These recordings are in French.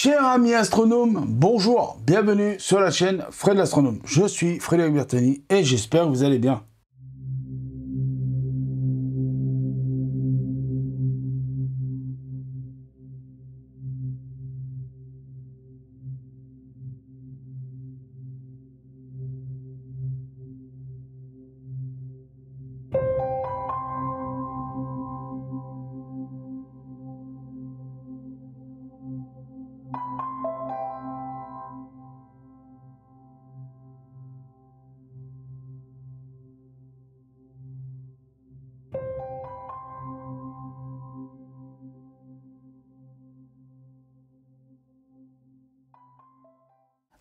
Chers amis astronomes, bonjour, bienvenue sur la chaîne Fred l'Astronome. Je suis Frédéric Bertani et j'espère que vous allez bien.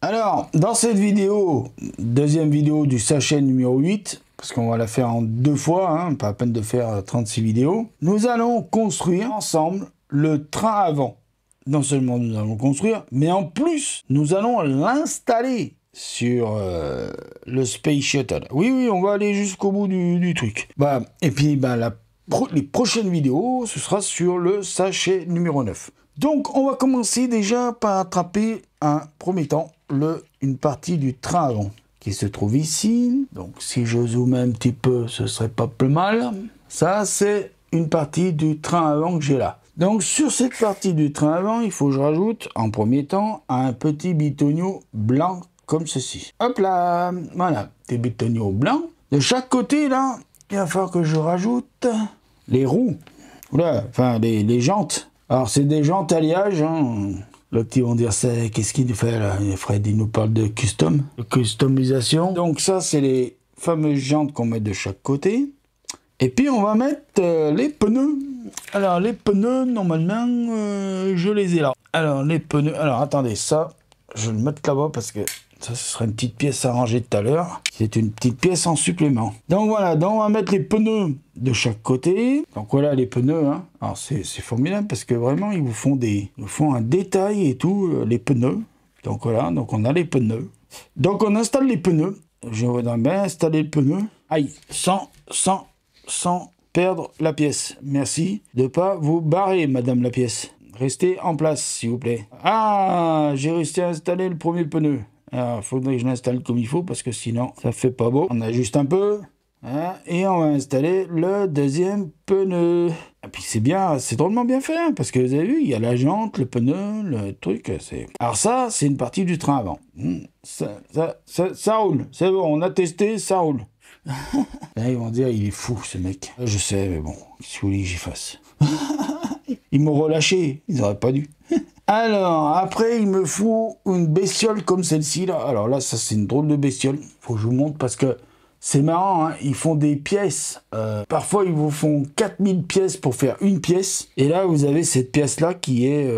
Alors, dans cette vidéo, deuxième vidéo du sachet numéro 8, parce qu'on va la faire en deux fois, hein, pas à peine de faire 36 vidéos, nous allons construire ensemble le train avant. Non seulement nous allons le construire, mais en plus, nous allons l'installer sur le Space Shuttle. Oui, on va aller jusqu'au bout du truc. Bah, et puis, bah, les prochaines vidéos, ce sera sur le sachet numéro 9. Donc, on va commencer déjà par attraper un premier temps une partie du train avant qui se trouve ici. Donc, si je zoome un petit peu, ce serait pas plus mal. Ça, c'est une partie du train avant que j'ai là. Donc, sur cette partie du train avant, il faut que je rajoute en premier temps un petit bitonio blanc comme ceci. Hop là, voilà, des bitonios blancs. De chaque côté, là, il va falloir que je rajoute les roues. Voilà, enfin, les jantes. Alors, c'est des jantes alliage, hein. Le petit vont dire, qu'est-ce qu'il nous fait là? Fred, il nous parle de customisation. Donc ça, c'est les fameuses jantes qu'on met de chaque côté. Et puis, on va mettre les pneus. Alors, les pneus, normalement, je les ai là. Alors, les pneus, alors attendez, ça, je vais le mettre là-bas parce que ça, ce sera une petite pièce à ranger tout à l'heure. C'est une petite pièce en supplément. Donc voilà, donc on va mettre les pneus de chaque côté. Donc voilà les pneus, hein. Alors c'est formidable parce que vraiment ils vous font un détail et tout, les pneus. Donc voilà, donc on a les pneus. Donc on installe les pneus. Je voudrais bien installer le pneu. Aïe, sans perdre la pièce. Merci de pas vous barrer, madame la pièce. Restez en place, s'il vous plaît. Ah, j'ai réussi à installer le premier pneu. Alors, il faudrait que je l'installe comme il faut parce que sinon, ça fait pas beau. On ajuste un peu. Hein, et on va installer le deuxième pneu. Et puis c'est bien, c'est drôlement bien fait. Hein, parce que vous avez vu, il y a la jante, le pneu, le truc. Alors ça, c'est une partie du train avant. Ça roule. C'est bon, on a testé, ça roule. Là, ils vont dire, il est fou ce mec. Je sais, mais bon, qu'est-ce que vous voulez que j'y fasse? Ils m'ont relâché, ils n'auraient pas dû. Alors, après, il me faut une bestiole comme celle-ci, là. Alors là, ça, c'est une drôle de bestiole. Faut que je vous montre parce que c'est marrant, hein. Ils font des pièces. Parfois, ils vous font 4000 pièces pour faire une pièce. Et là, vous avez cette pièce-là qui est...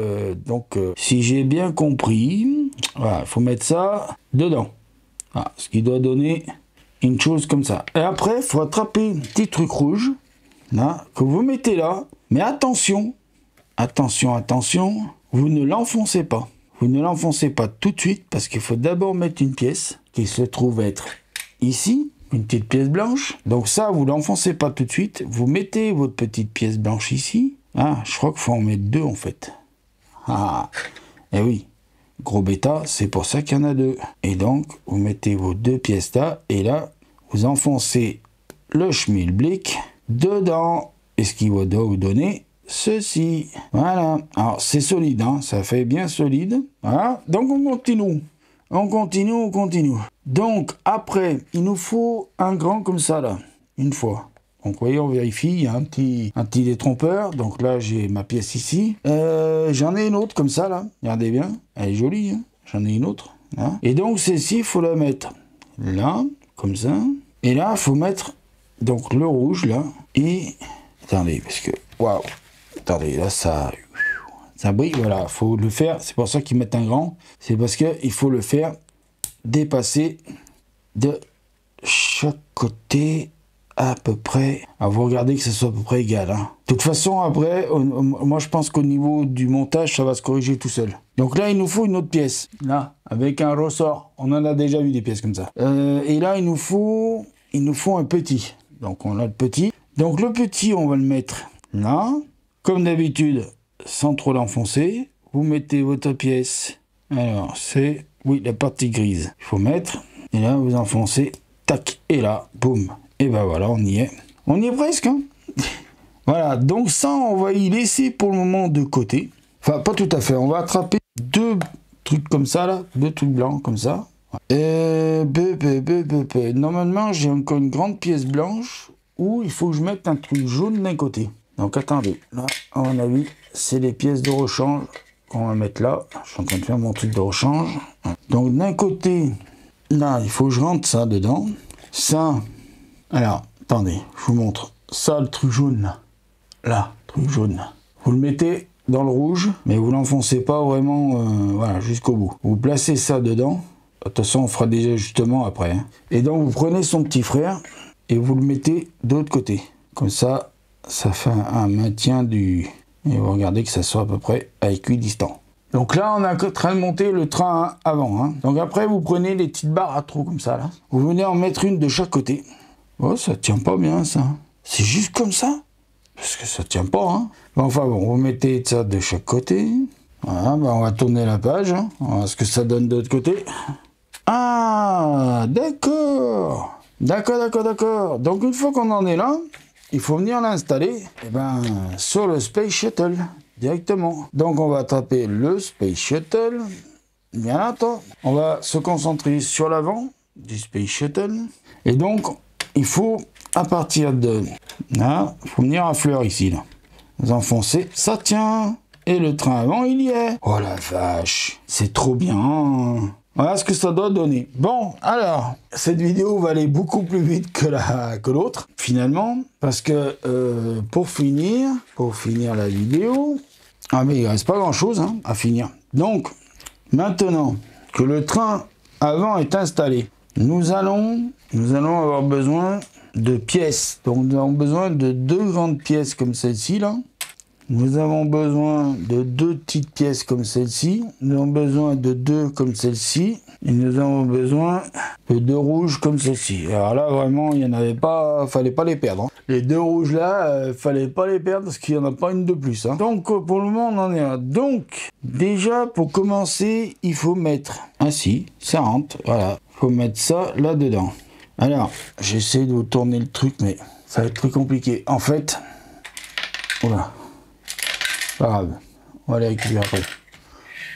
si j'ai bien compris, voilà, il faut mettre ça dedans. Voilà, ce qui doit donner une chose comme ça. Et après, il faut attraper un petit truc rouge, là, que vous mettez là. Mais attention, attention, vous ne l'enfoncez pas. Vous ne l'enfoncez pas tout de suite parce qu'il faut d'abord mettre une pièce qui se trouve être ici, une petite pièce blanche. Donc ça, vous l'enfoncez pas tout de suite. Vous mettez votre petite pièce blanche ici. Ah, je crois qu'il faut en mettre deux en fait. Ah, et oui, gros bêta, c'est pour ça qu'il y en a deux. Et donc, vous mettez vos deux pièces là, et là, vous enfoncez le schmilblick dedans. Et ce qui va vous donner ceci. Voilà. Alors, c'est solide, hein. Ça fait bien solide. Voilà. Donc, on continue. On continue. Donc, après, il nous faut un grand comme ça, là. Une fois. Donc, vous voyez, on vérifie. Il y a un petit détrompeur. Donc là, j'ai ma pièce ici. J'en ai une autre comme ça, là. Regardez bien. Elle est jolie, hein. J'en ai une autre. Là. Et donc, celle-ci, il faut la mettre là, comme ça. Et là, il faut mettre donc le rouge, là. Et... attendez, parce que... waouh! Attendez, là, ça brille, voilà, faut le faire, c'est pour ça qu'ils mettent un grand, c'est parce qu'il faut le faire dépasser de chaque côté à peu près. Alors, vous regardez que ça soit à peu près égal, hein. De toute façon, après, moi, je pense qu'au niveau du montage, ça va se corriger tout seul. Donc là, il nous faut une autre pièce, là, avec un ressort. On en a déjà vu des pièces comme ça. Et là, il nous faut un petit. Donc, on a le petit. Donc, le petit, on va le mettre là. Comme d'habitude, sans trop l'enfoncer. vous mettez votre pièce. Alors, c'est, oui, la partie grise. Il faut mettre, et là, vous enfoncez, tac, et là, boum. Et ben voilà, on y est. On y est presque, hein. Voilà, donc ça, on va y laisser pour le moment de côté. Enfin, pas tout à fait. On va attraper deux trucs comme ça, là. Deux trucs blancs, comme ça. Et normalement, j'ai encore une grande pièce blanche où il faut que je mette un truc jaune d'un côté. Donc, attendez. Là, à mon avis, c'est les pièces de rechange qu'on va mettre là. Je suis en train de faire mon truc de rechange. Donc, d'un côté, là, il faut que je rentre ça dedans. Ça, alors, attendez, je vous montre. Ça, le truc jaune, là. Là, truc jaune. Vous le mettez dans le rouge, mais vous l'enfoncez pas vraiment voilà, jusqu'au bout. Vous placez ça dedans. De toute façon, on fera des ajustements après. Hein. Et donc, vous prenez son petit frère et vous le mettez de l'autre côté. Comme ça, ça fait un maintien du... Et vous regardez que ça soit à peu près à équidistant. Donc là, on est en train de monter le train avant. Hein. Donc après, vous prenez les petites barres à trous comme ça. Là. Vous venez en mettre une de chaque côté. Oh, ça tient pas bien, ça. C'est juste comme ça. Parce que ça tient pas, hein. Enfin bon, vous mettez ça de chaque côté. Voilà, ben on va tourner la page. Hein. On va voir ce que ça donne de l'autre côté. Ah, d'accord. D'accord. Donc une fois qu'on en est là, il faut venir l'installer sur le Space Shuttle, directement. Donc on va taper le Space Shuttle. Bien attends. On va se concentrer sur l'avant du Space Shuttle. Et donc, il faut... à partir de là, il faut venir à fleur ici, là. Vous enfoncez, ça tient. Et le train avant, il y est. Oh la vache, c'est trop bien. Voilà ce que ça doit donner. Bon, alors, cette vidéo va aller beaucoup plus vite que l'autre, finalement. Parce que, pour finir la vidéo, ah mais il reste pas grand-chose hein, à finir. Donc, maintenant que le train avant est installé, nous allons avoir besoin de pièces. Donc nous avons besoin de deux grandes pièces comme celle-ci là. Nous avons besoin de deux petites pièces comme celle-ci. Nous avons besoin de deux comme celle-ci. Et nous avons besoin de deux rouges comme celle-ci. Alors là vraiment il n'y en avait pas, fallait pas les perdre. Hein. Les deux rouges là, fallait pas les perdre parce qu'il n'y en a pas une de plus. Hein. Donc pour le moment on en est un. Donc déjà pour commencer il faut mettre ainsi, ça rentre, voilà. Il faut mettre ça là-dedans. Alors, j'essaie de vous tourner le truc, mais ça va être très compliqué. En fait, voilà, pas grave, on va les récupérer après.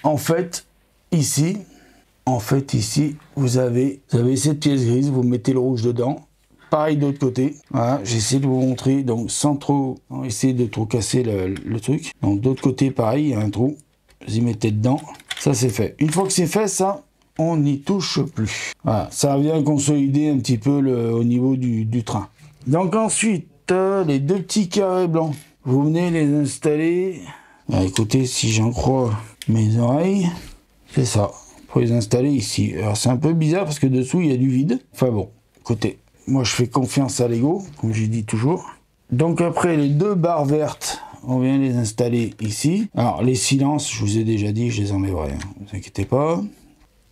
En fait, ici, vous avez cette pièce grise, vous mettez le rouge dedans. Pareil de l'autre côté. Voilà, j'essaie de vous montrer, donc sans trop essayer de trop casser le truc. Donc, d'autre côté, pareil, il y a un trou. Vous y mettez dedans. Ça, c'est fait. Une fois que c'est fait, ça... on n'y touche plus. Voilà, ça vient consolider un petit peu au niveau du train. Donc ensuite, les deux petits carrés blancs, vous venez les installer. Ah, écoutez, si j'en crois mes oreilles, c'est ça. Faut les installer ici. Alors c'est un peu bizarre parce que dessous il y a du vide. Enfin bon, écoutez, moi je fais confiance à Lego, comme j'ai dit toujours. Donc après les deux barres vertes, on vient les installer ici. Alors les silences, je vous ai déjà dit, je les enlèverai, hein, ne vous inquiétez pas.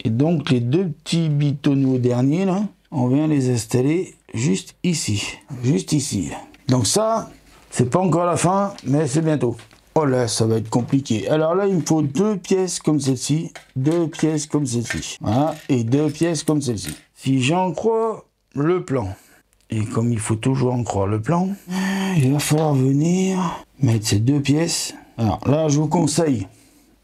Et donc les deux petits bitonneaux derniers là, on vient les installer juste ici. Juste ici. Donc ça, c'est pas encore la fin, mais c'est bientôt. Oh là, ça va être compliqué. Alors là, il me faut deux pièces comme celle-ci, deux pièces comme celle-ci. Voilà, et deux pièces comme celle-ci. Si j'en crois le plan, et comme il faut toujours en croire le plan, il va falloir venir mettre ces deux pièces. Alors là, je vous conseille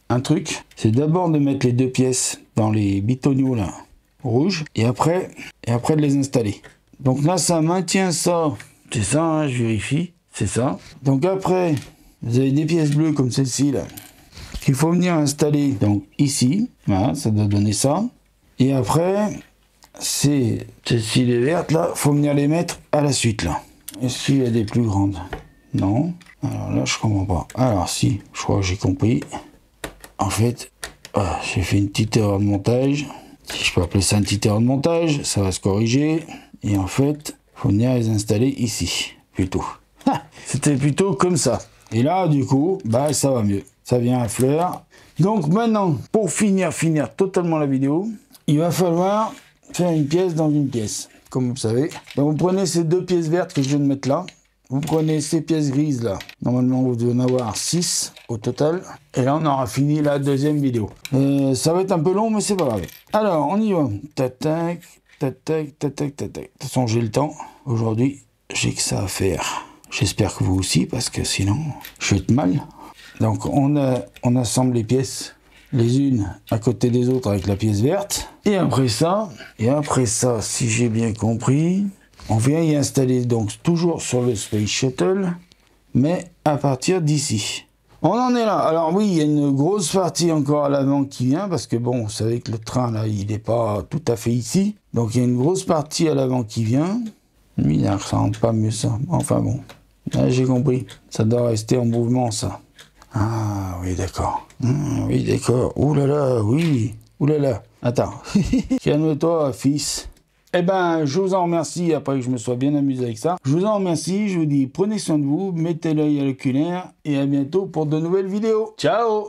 un truc, c'est d'abord de mettre les deux pièces dans les bitonneaux là, rouges, et après de les installer. Donc là, ça maintient ça. C'est ça, hein, je vérifie. C'est ça. Donc après, vous avez des pièces bleues comme celle-ci là, qu'il faut venir installer donc ici. Voilà, ça doit donner ça. Et après, c'est celle-ci les vertes là, faut venir les mettre à la suite là. Est-ce qu'il y a des plus grandes? Non. Alors là, je comprends pas. Alors si, je crois que j'ai compris. En fait, j'ai fait une petite erreur de montage. Si je peux appeler ça une petite erreur de montage, ça va se corriger. Et en fait, il faut venir les installer ici, plutôt. C'était plutôt comme ça. Et là, du coup, bah, ça va mieux. Ça vient à fleur. Donc maintenant, pour finir totalement la vidéo, il va falloir faire une pièce dans une pièce, comme vous savez. Donc vous prenez ces deux pièces vertes que je viens de mettre là. Vous prenez ces pièces grises là. Normalement, vous devez en avoir 6 au total. Et là, on aura fini la deuxième vidéo. Ça va être un peu long, mais c'est pas grave. Alors, on y va. Tac, tac, tac, tac, tac, tac. De toute façon, j'ai le temps. Aujourd'hui, j'ai que ça à faire. J'espère que vous aussi, parce que sinon, je vais être mal. Donc, on assemble les pièces les unes à côté des autres avec la pièce verte. Et après ça, si j'ai bien compris, on vient y installer donc toujours sur le Space Shuttle, mais à partir d'ici. On en est là. Alors oui, il y a une grosse partie encore à l'avant qui vient, parce que bon, vous savez que le train là, il n'est pas tout à fait ici. Donc il y a une grosse partie à l'avant qui vient. Minard, ça rentre pas mieux ça. Enfin bon, là, j'ai compris. Ça doit rester en mouvement ça. Ah oui, d'accord. Oui, d'accord. Ouh là là, oui. Ouh là là. Attends. Calme-toi, fils. Eh ben, je vous en remercie, après que je me sois bien amusé avec ça. Je vous en remercie, je vous dis prenez soin de vous, mettez l'œil à l'oculaire, et à bientôt pour de nouvelles vidéos. Ciao!